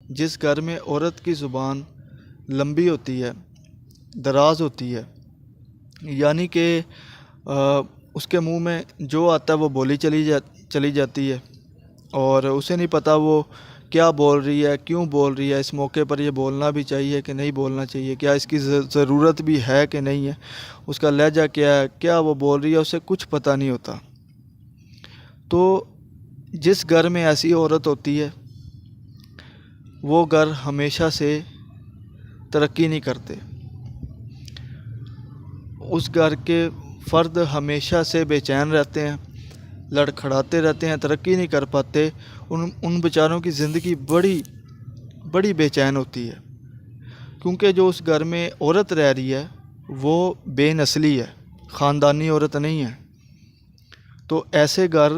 جس گھر میں عورت کی زبان لمبی ہوتی ہے، دراز ہوتی ہے، یعنی کہ اس کے منہ میں جو آتا ہے وہ بولی چلی جاتی ہے، اور اسے نہیں پتہ وہ کیا بول رہی ہے، کیوں بول رہی ہے، اس موقع پر یہ بولنا بھی چاہیے کہ نہیں بولنا چاہیے، کیا اس کی ضرورت بھی ہے کہ نہیں ہے، اس کا لہجہ کیا ہے، کیا وہ بول رہی ہے، اسے کچھ پتہ نہیں ہوتا۔ تو جس گھر میں ایسی عورت ہوتی ہے وہ گھر ہمیشہ سے ترقی نہیں کرتے، اس گھر کے فرد ہمیشہ سے بے چین رہتے ہیں، لڑکھڑاتے رہتے ہیں، ترقی نہیں کر پاتے۔ ان بیچاروں کی زندگی بڑی بے چین ہوتی ہے، کیونکہ جو اس گھر میں عورت رہ رہی ہے وہ بے نسلی ہے، خاندانی عورت نہیں ہے۔ تو ایسے گھر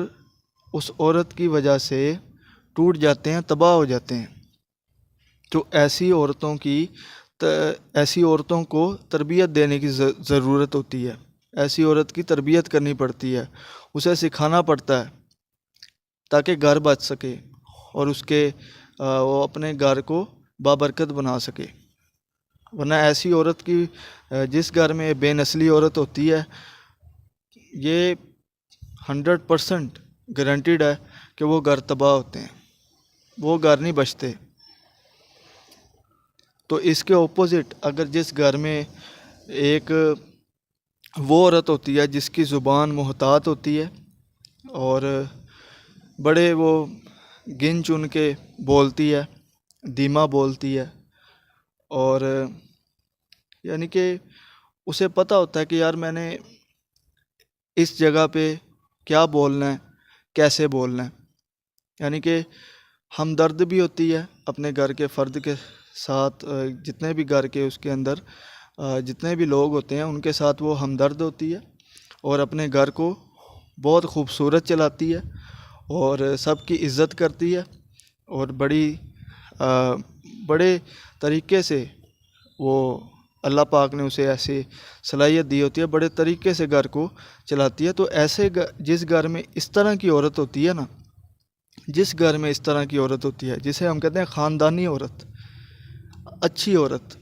اس عورت کی وجہ سے ٹوٹ جاتے ہیں، تباہ ہو جاتے ہیں۔ تو ایسی عورتوں کو تربیت دینے کی ضرورت ہوتی ہے، ایسی عورت کی تربیت کرنی پڑتی ہے، اسے سکھانا پڑتا ہے تاکہ گھر بچ سکے اور وہ اپنے گھر کو بابرکت بنا سکے۔ ورنہ ایسی عورت کی جس گھر میں بے نسلی عورت ہوتی ہے، یہ 100% گارنٹیڈ ہے کہ وہ گھر تباہ ہوتے ہیں، وہ گھر نہیں بچتے۔ تو اس کے اپوزٹ اگر جس گھر میں ایک وہ عورت ہوتی ہے جس کی زبان محتاط ہوتی ہے اور بڑے وہ گن چن کے بولتی ہے، دھیما بولتی ہے، اور یعنی کہ اسے پتہ ہوتا ہے کہ یار میں نے اس جگہ پہ کیا بولنا ہے، کیسے بولنا ہے، یعنی کہ ہمدرد بھی ہوتی ہے اپنے گھر کے فرد کے ساتھ، جتنے بھی گھر کے اس کے اندر جتنے بھی لوگ ہوتے ہیں ان کے ساتھ وہ ہمدرد ہوتی ہے، اور اپنے گھر کو بہت خوبصورت چلاتی ہے اور سب کی عزت کرتی ہے، اور بڑے طریقے سے وہ اللہ پاک نے اسے ایسی صلاحیت دی ہوتی ہے، بڑے طریقے سے گھر کو چلاتی ہے۔ تو ایسے جس گھر میں اس طرح کی عورت ہوتی ہے نا، جس گھر میں اس طرح کی عورت ہوتی ہے جسے ہم کہتے ہیں خاندانی عورت، اچھی عورت،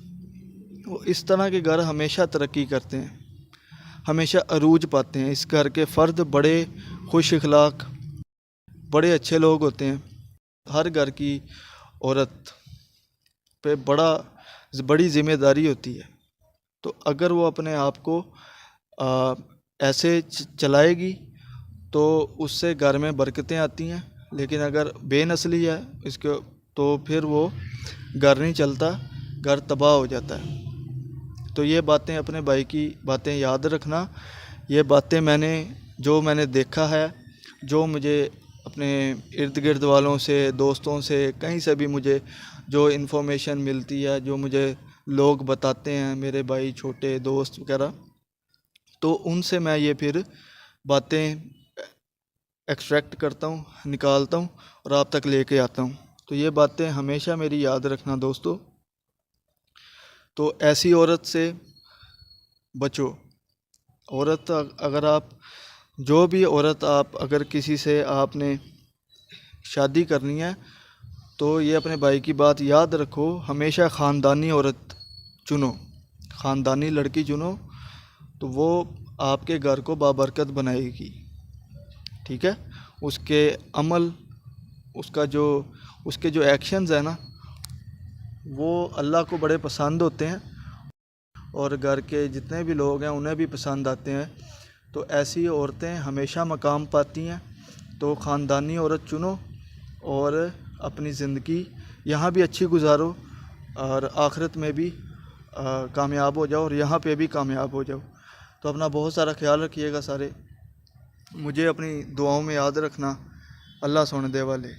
وہ اس طرح کے گھر ہمیشہ ترقی کرتے ہیں، ہمیشہ عروج پاتے ہیں۔ اس گھر کے فرد بڑے خوش اخلاق، بڑے اچھے لوگ ہوتے ہیں۔ ہر گھر کی عورت پہ بڑی ذمہ داری ہوتی ہے، تو اگر وہ اپنے آپ کو ایسے چلائے گی تو اس سے گھر میں برکتیں آتی ہیں، لیکن اگر بے نسلی ہے تو پھر وہ گھر نہیں چلتا، گھر تباہ ہو جاتا ہے۔ تو یہ باتیں اپنے بھائی کی باتیں یاد رکھنا، یہ باتیں میں نے دیکھا ہے، جو مجھے اپنے ارد گرد والوں سے، دوستوں سے، کہیں سے بھی مجھے جو انفارمیشن ملتی ہے، جو مجھے لوگ بتاتے ہیں، میرے بھائی، چھوٹے دوست وغیرہ، تو ان سے میں یہ پھر باتیں ایکسٹریکٹ کرتا ہوں، نکالتا ہوں اور آپ تک لے کے آتا ہوں۔ تو یہ باتیں ہمیشہ میری یاد رکھنا دوستو۔ تو ایسی عورت سے بچو۔ جو بھی عورت اگر کسی سے آپ نے شادی کرنی ہے تو یہ اپنے بھائی کی بات یاد رکھو، ہمیشہ خاندانی عورت چنو، خاندانی لڑکی چنو، تو وہ آپ کے گھر کو بابرکت بنائے گی، ٹھیک ہے؟ اس کے عمل، اس کے جو ایکشنز ہیں نا، وہ اللہ کو بڑے پسند ہوتے ہیں، اور گھر کے جتنے بھی لوگ ہیں انہیں بھی پسند آتے ہیں۔ تو ایسی عورتیں ہمیشہ مقام پاتی ہیں۔ تو خاندانی عورت چنو اور اپنی زندگی یہاں بھی اچھی گزارو، اور آخرت میں بھی کامیاب ہو جاؤ، اور یہاں پہ بھی کامیاب ہو جاؤ۔ تو اپنا بہت سارا خیال رکھیے گا سارے، مجھے اپنی دعاؤں میں یاد رکھنا۔ اللہ سونے دے والے۔